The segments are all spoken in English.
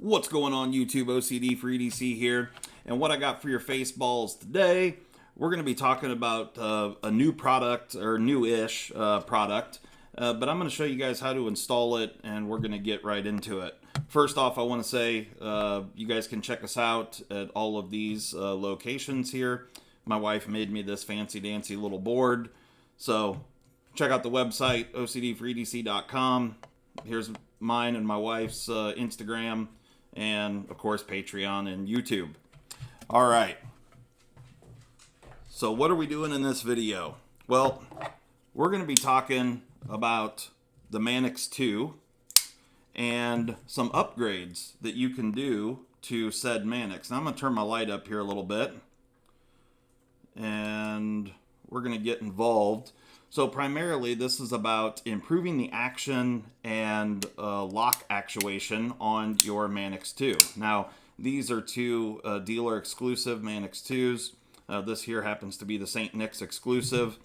What's going on YouTube? OCD for EDC here. And what I got for your face balls today, we're going to be talking about a new product, or new-ish product. But I'm going to show you guys how to install it, and we're going to get right into it. First off, I want to say you guys can check us out at all of these locations here. My wife made me this fancy-dancy little board. So check out the website, ocdforedc.com. Here's mine and my wife's Instagram, and of course Patreon and YouTube. All right. So what are we doing in this video? Well, we're going to be talking about the Manix 2 and some upgrades that you can do to said Manix. Now I'm going to turn my light up here a little bit, and we're going to get involved. So primarily this is about improving the action and lock actuation on your Manix 2. Now these are two dealer exclusive Manix 2s. This here happens to be the St. Nick's exclusive.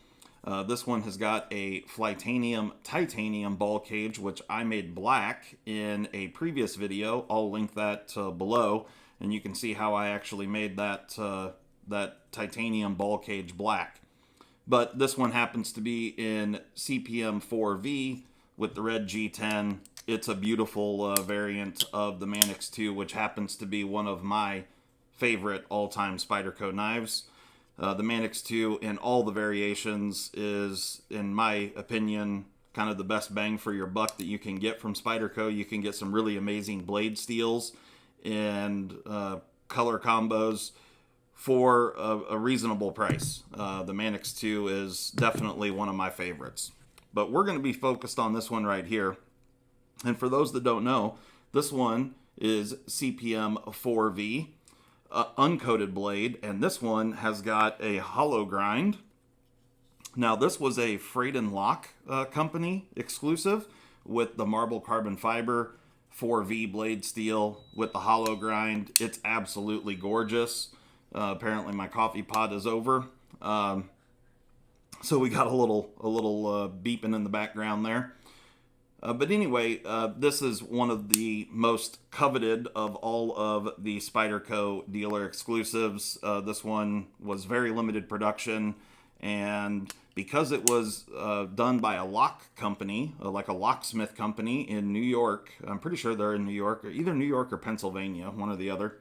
This one has got a titanium ball cage, which I made black in a previous video. I'll link that below, and you can see how I actually made that titanium ball cage black. But this one happens to be in CPM 4V with the red G10. It's a beautiful variant of the Manix 2, which happens to be one of my favorite all-time Spyderco knives. The Manix 2 in all the variations is, in my opinion, kind of the best bang for your buck that you can get from Spyderco. You can get some really amazing blade steels and color combos for a reasonable price. The Manix 2 is definitely one of my favorites. But we're going to be focused on this one right here. And for those that don't know, this one is CPM 4V, uncoated blade, and this one has got a hollow grind. Now this was a Freight and Lock company exclusive with the marble carbon fiber 4V blade steel with the hollow grind. It's absolutely gorgeous. Apparently my coffee pot is over, so we got a little beeping in the background there. But anyway, this is one of the most coveted of all of the Spyderco dealer exclusives. This one was very limited production, and because it was done by a lock company, like a locksmith company in New York, I'm pretty sure they're in New York, either New York or Pennsylvania, one or the other.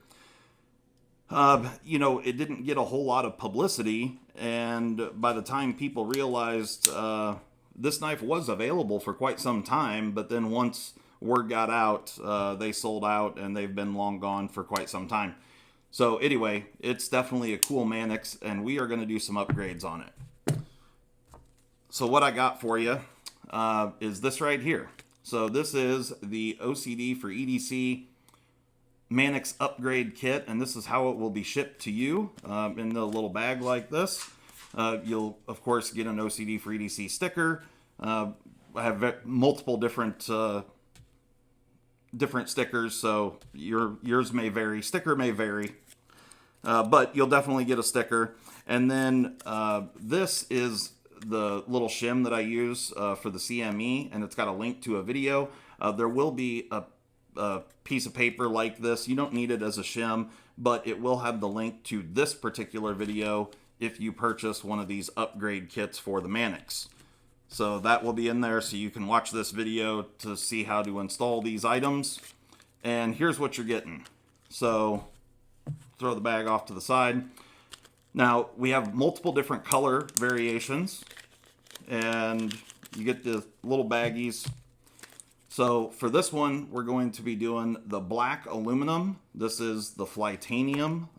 It didn't get a whole lot of publicity, and by the time people realized this knife was available for quite some time, but then once word got out, they sold out, and they've been long gone for quite some time. So anyway, it's definitely a cool Manix, and we are going to do some upgrades on it. So what I got for you is this right here. So this is the OCD for EDC Manix upgrade kit, and this is how it will be shipped to you in the little bag like this. You'll of course get an OCD for EDC sticker. I have multiple different stickers, so yours may vary. Sticker may vary, but you'll definitely get a sticker. And then this is the little shim that I use for the CME, and it's got a link to a video. There will be a piece of paper like this. You don't need it as a shim, but it will have the link to this particular video if you purchase one of these upgrade kits for the Manix. So that will be in there, so you can watch this video to see how to install these items. And here's what you're getting. So throw the bag off to the side. Now we have multiple different color variations, and you get the little baggies. So for this one, we're going to be doing the black aluminum. This is the Flytanium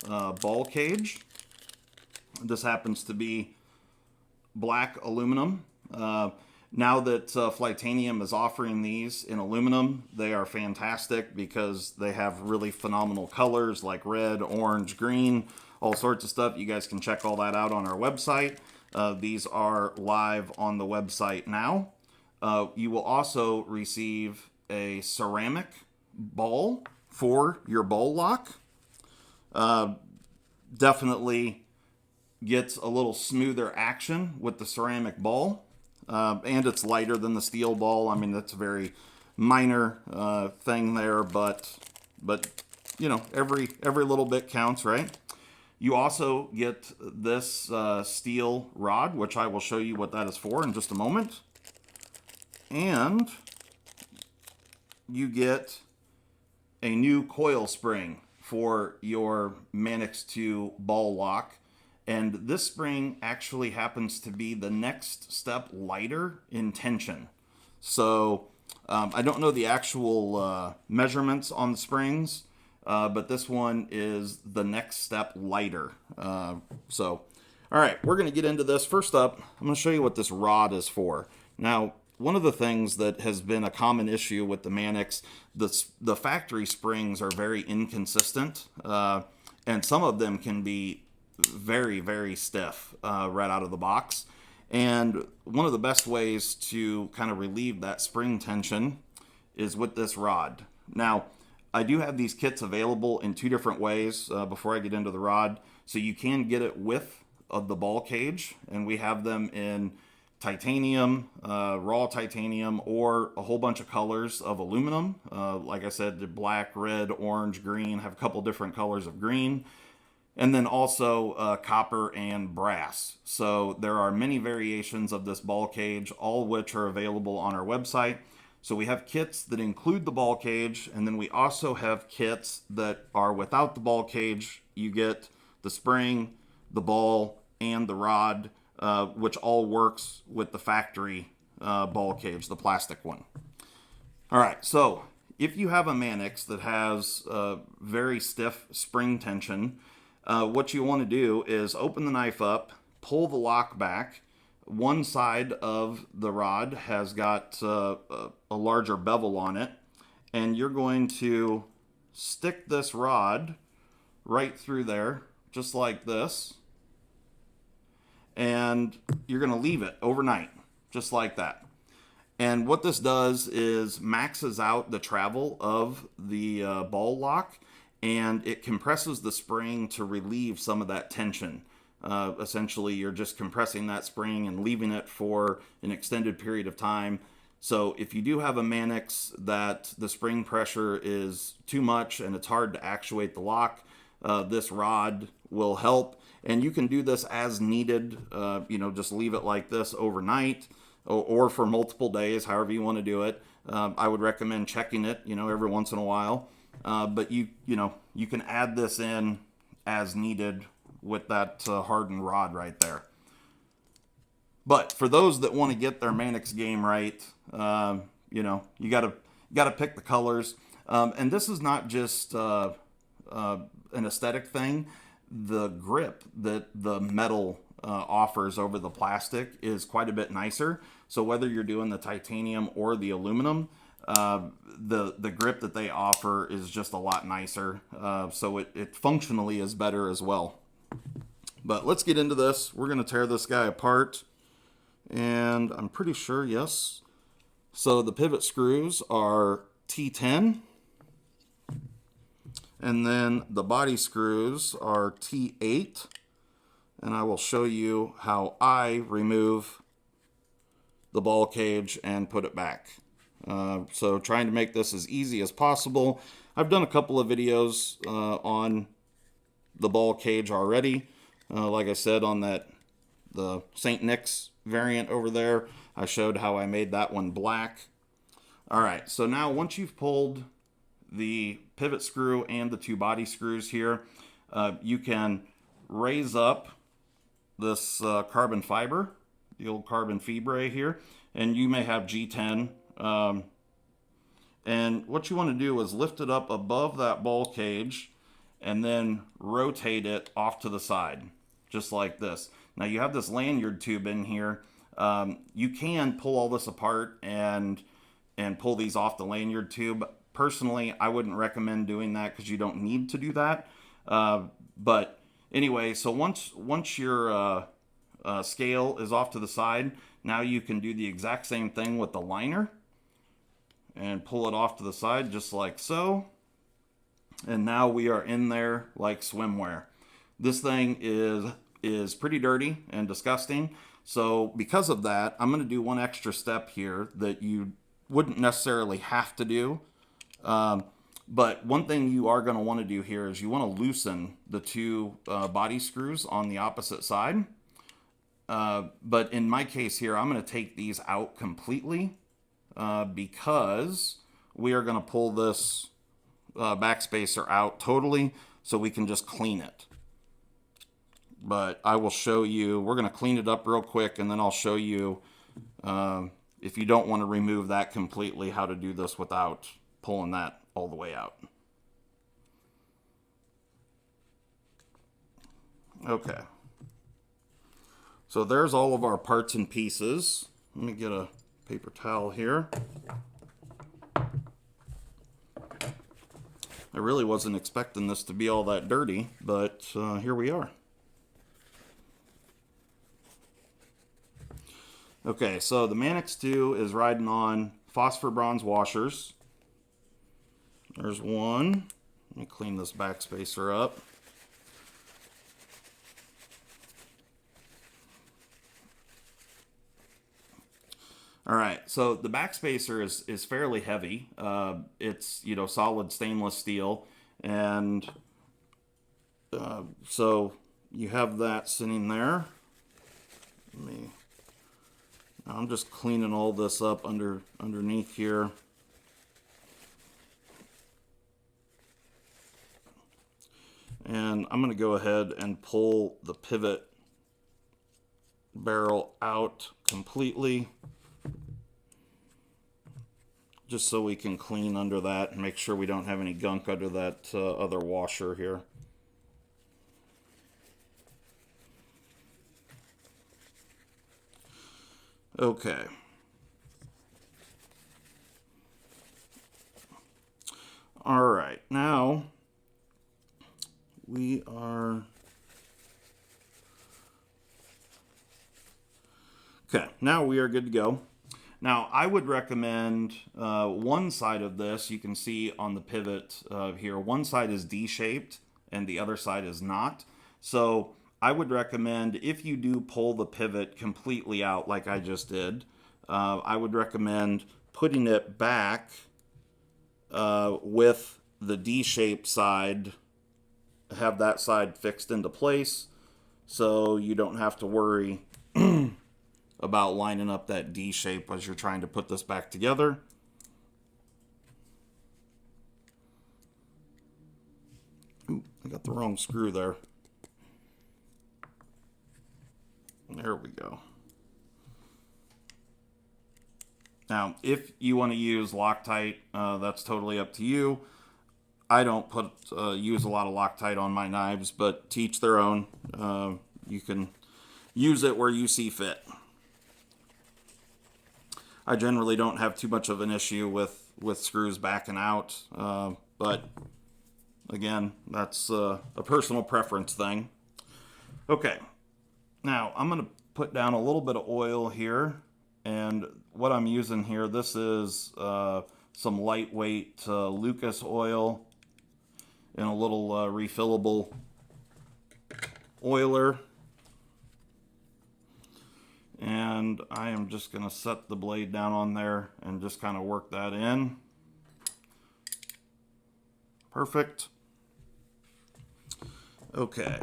ball cage. This happens to be black aluminum. Now that Flytanium is offering these in aluminum, they are fantastic because they have really phenomenal colors like red, orange, green, all sorts of stuff. You guys can check all that out on our website. These are live on the website now. You will also receive a ceramic ball for your ball lock. Definitely gets a little smoother action with the ceramic ball. And it's lighter than the steel ball. I mean, that's a very minor thing there, but but you know, every little bit counts, right? You also get this steel rod, which I will show you what that is for in just a moment. And you get a new coil spring for your Manix 2 ball lock. And this spring actually happens to be the next step lighter in tension. So I don't know the actual measurements on the springs, but this one is the next step lighter. All right, we're going to get into this. First up, I'm going to show you what this rod is for. Now, one of the things that has been a common issue with the Manix, the factory springs are very inconsistent, and some of them can be very, very stiff right out of the box. And one of the best ways to kind of relieve that spring tension is with this rod. Now, I do have these kits available in two different ways before I get into the rod. So you can get it with the ball cage, and we have them in titanium, raw titanium, or a whole bunch of colors of aluminum. Like I said, the black, red, orange, green, have a couple different colors of green. And then also copper and brass. So there are many variations of this ball cage, all which are available on our website. So we have kits that include the ball cage, and then we also have kits that are without the ball cage. You get the spring, the ball, and the rod, which all works with the factory ball cage, the plastic one. All right, so if you have a Manix that has very stiff spring tension, what you want to do is open the knife up, pull the lock back. One side of the rod has got a larger bevel on it, and you're going to stick this rod right through there, just like this, and you're going to leave it overnight, just like that. And what this does is maxes out the travel of the ball lock, and it compresses the spring to relieve some of that tension. Essentially, you're just compressing that spring and leaving it for an extended period of time. So if you do have a Manix that the spring pressure is too much and it's hard to actuate the lock, this rod will help. And you can do this as needed, just leave it like this overnight or for multiple days, however you want to do it. I would recommend checking it, every once in a while. But you can add this in as needed with that hardened rod right there. But for those that want to get their Manix game right, you gotta pick the colors. And this is not just an aesthetic thing. The grip that the metal offers over the plastic is quite a bit nicer. So whether you're doing the titanium or the aluminum, the grip that they offer is just a lot nicer. So it functionally is better as well. But let's get into this. We're going to tear this guy apart. And I'm pretty sure, yes. So the pivot screws are T10. And then the body screws are T8. And I will show you how I remove the ball cage and put it back. So trying to make this as easy as possible. I've done a couple of videos on the ball cage already. Like I said, on the St. Nick's variant over there, I showed how I made that one black. All right, so now once you've pulled the pivot screw and the two body screws here, you can raise up this carbon fiber, the old carbon fibre here, and you may have G10. And what you want to do is lift it up above that ball cage and then rotate it off to the side, just like this. Now you have this lanyard tube in here. You can pull all this apart and pull these off the lanyard tube. Personally, I wouldn't recommend doing that because you don't need to do that. But anyway, so once your scale is off to the side, now you can do the exact same thing with the liner and pull it off to the side just like so. And now we are in there like swimwear. This thing is pretty dirty and disgusting. So because of that, I'm going to do one extra step here that you wouldn't necessarily have to do. But one thing you are going to want to do here is you want to loosen the two body screws on the opposite side. But in my case here, I'm going to take these out completely because we are going to pull this backspacer out totally so we can just clean it. But I will show you, we're going to clean it up real quick, and then I'll show you if you don't want to remove that completely, how to do this without pulling that all the way out. Okay. So there's all of our parts and pieces. Let me get a paper towel here. I really wasn't expecting this to be all that dirty, but here we are. Okay, so the Manix 2 is riding on phosphor bronze washers. There's one. Let me clean this backspacer up. All right, so the backspacer is fairly heavy. It's, you know, solid stainless steel, and so you have that sitting there. I'm just cleaning all this up underneath here. And I'm going to go ahead and pull the pivot barrel out completely, just so we can clean under that and make sure we don't have any gunk under that other washer here. Okay. All right, now we are... Okay, now we are good to go. Now, I would recommend one side of this, you can see on the pivot here, one side is D-shaped and the other side is not. So I would recommend, if you do pull the pivot completely out like I just did, I would recommend putting it back with the D-shaped side, have that side fixed into place so you don't have to worry about lining up that D shape as you're trying to put this back together. Ooh, I got the wrong screw there. There we go. Now, if you want to use Loctite, that's totally up to you. I don't use a lot of Loctite on my knives, but to each their own. You can use it where you see fit. I generally don't have too much of an issue with screws backing out, but again, that's a personal preference thing. Okay, now I'm going to put down a little bit of oil here, and what I'm using here, this is some lightweight Lucas oil in a little refillable oiler. And I am just going to set the blade down on there and just kind of work that in. Perfect. Okay.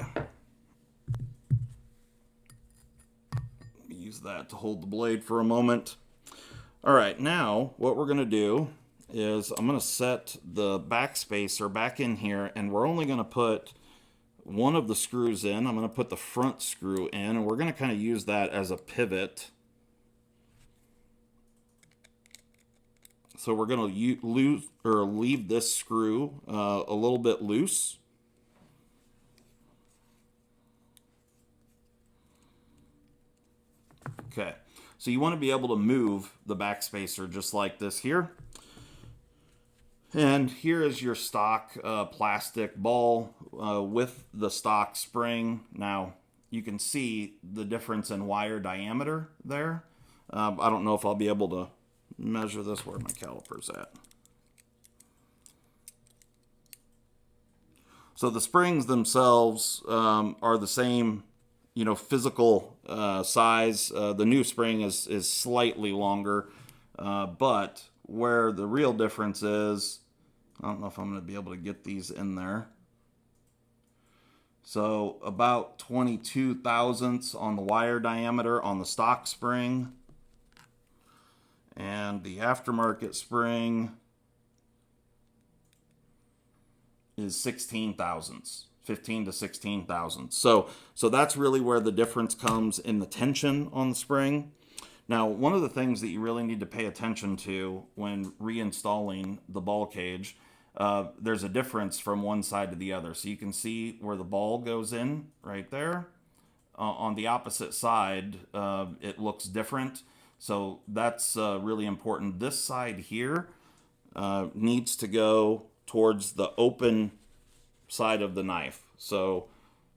Use that to hold the blade for a moment. All right, now what we're going to do is I'm going to set the backspacer back in here, and we're only going to put one of the screws in. I'm going to put the front screw in, and we're going to kind of use that as a pivot. So we're going to leave this screw a little bit loose. Okay, so you want to be able to move the backspacer just like this here. And here is your stock plastic ball with the stock spring. Now, you can see the difference in wire diameter there. I don't know if I'll be able to measure this. Where my caliper's at. So the springs themselves are the same, you know, physical size. The new spring is slightly longer, but where the real difference is I don't know if I'm going to be able to get these in there. So about 22 thousandths on the wire diameter on the stock spring. And the aftermarket spring is 16 thousandths, 15 to 16 thousandths. So that's really where the difference comes in the tension on the spring. Now, one of the things that you really need to pay attention to when reinstalling the ball cage, there's a difference from one side to the other. So you can see where the ball goes in right there. On the opposite side, it looks different. So that's really important. This side here needs to go towards the open side of the knife. So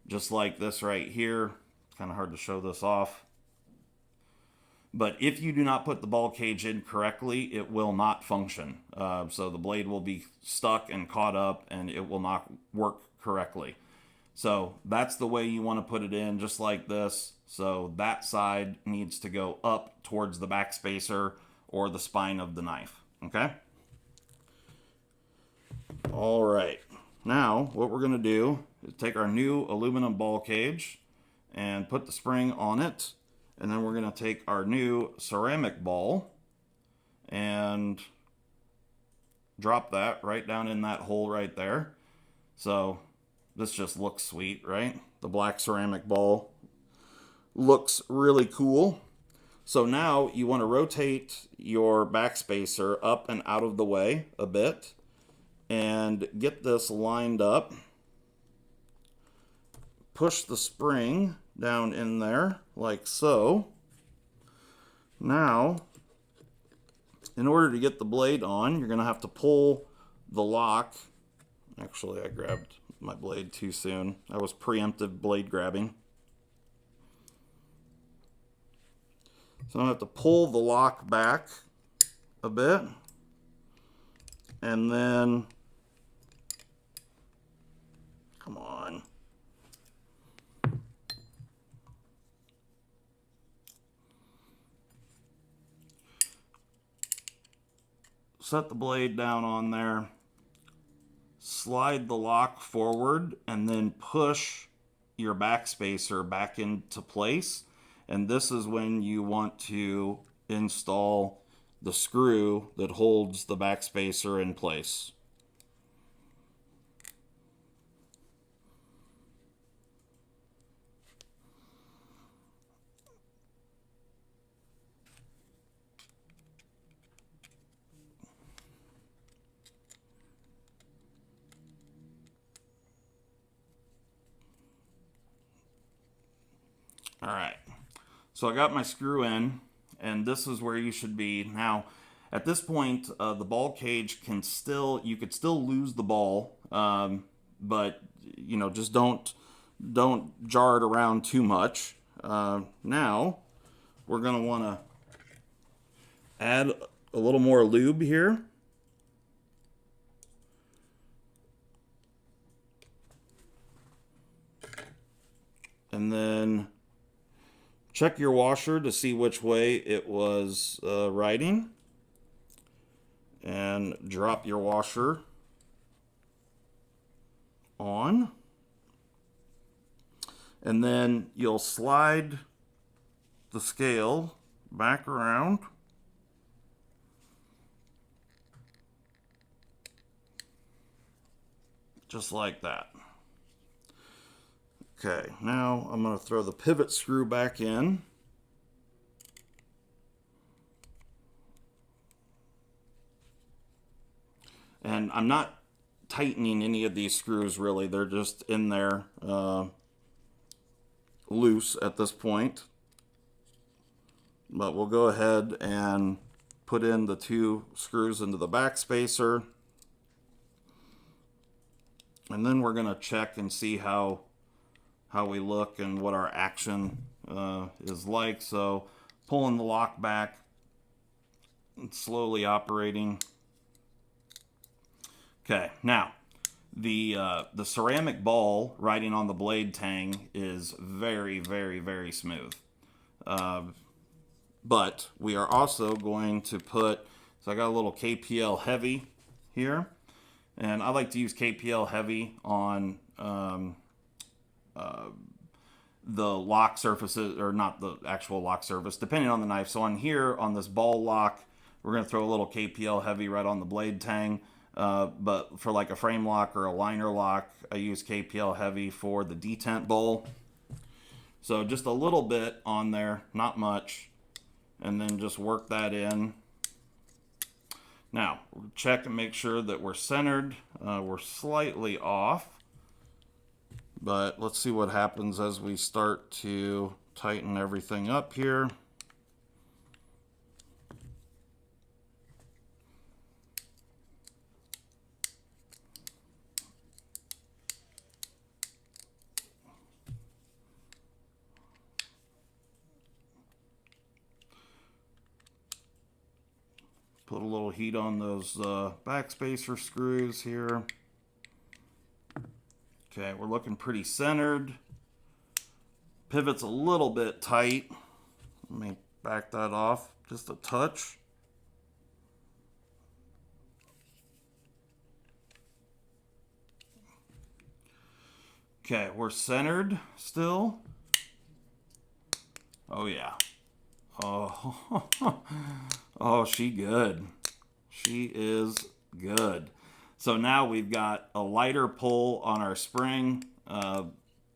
just like this right here, it's kind of hard to show this off. But if you do not put the ball cage in correctly, it will not function. So the blade will be stuck and caught up and it will not work correctly. So that's the way you want to put it in, just like this. So that side needs to go up towards the back spacer or the spine of the knife. Okay? All right. Now, what we're going to do is take our new aluminum ball cage and put the spring on it. And then we're going to take our new ceramic ball and drop that right down in that hole right there. So this just looks sweet, right? The black ceramic ball looks really cool. So now you want to rotate your backspacer up and out of the way a bit and get this lined up. Push the spring down in there like so. Now, in order to get the blade on, you're going to have to pull the lock. Actually, I grabbed my blade too soon. That was preemptive blade grabbing. So I have to pull the lock back a bit, and then, come on. Set the blade down on there, slide the lock forward, and then push your backspacer back into place. And this is when you want to install the screw that holds the backspacer in place. All right, so I got my screw in, and this is where you should be. Now, at this point, the ball cage you could still lose the ball, but you know, just don't jar it around too much. Now, we're gonna want to add a little more lube here. And then check your washer to see which way it was riding. And drop your washer on. And then you'll slide the scale back around. Just like that. Okay, now I'm going to throw the pivot screw back in. And I'm not tightening any of these screws really, they're just in there loose at this point. But we'll go ahead and put in the two screws into the backspacer. And then we're going to check and see how we look and what our action is like. So pulling the lock back and slowly operating. Okay, now the ceramic ball riding on the blade tang is very, very, very smooth. But we are also going to put, so I got a little KPL heavy here, And I like to use KPL heavy on the lock surfaces, or not the actual lock surface, depending on the knife. So on here, on this ball lock, we're going to throw a little KPL heavy right on the blade tang. But for like a frame lock or a liner lock, I use KPL heavy for the detent bowl. So just a little bit on there, not much, and then just work that in. Now, we'll check and make sure that we're centered. We're slightly off, but let's see what happens as we start to tighten everything up here. Put a little heat on those backspacer screws here. Okay, we're looking pretty centered. Pivot's a little bit tight. Let me back that off just a touch. Okay, we're centered still. Oh yeah. Oh, oh, she good. She is good. So now we've got a lighter pull on our spring.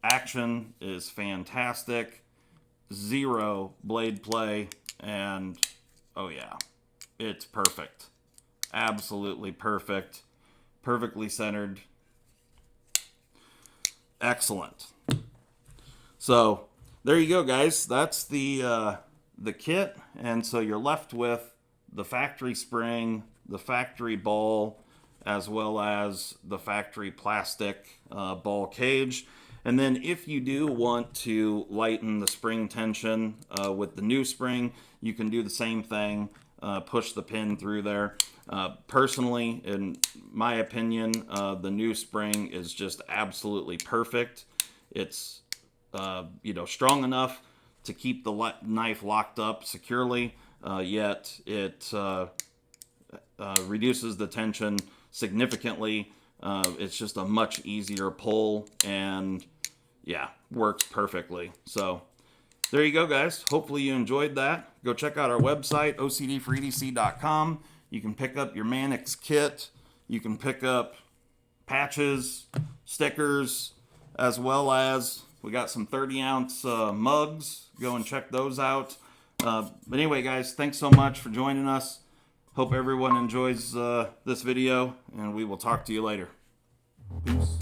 Action is fantastic. Zero blade play. And, oh yeah, it's perfect. Absolutely perfect. Perfectly centered. Excellent. So, there you go, guys. That's the kit, and so you're left with the factory spring, the factory ball, as well as the factory plastic ball cage. And then if you do want to lighten the spring tension with the new spring, you can do the same thing, push the pin through there. Personally, in my opinion, the new spring is just absolutely perfect. It's strong enough to keep the knife locked up securely, yet it reduces the tension significantly. It's just a much easier pull, and yeah, works perfectly. So there you go, guys. Hopefully you enjoyed that. Go check out our website, ocdforedc.com. You can pick up your Manix kit. You can pick up patches, stickers, as well as we got some 30-ounce mugs. Go and check those out. But anyway, guys, thanks so much for joining us. Hope everyone enjoys this video, and we will talk to you later. Peace.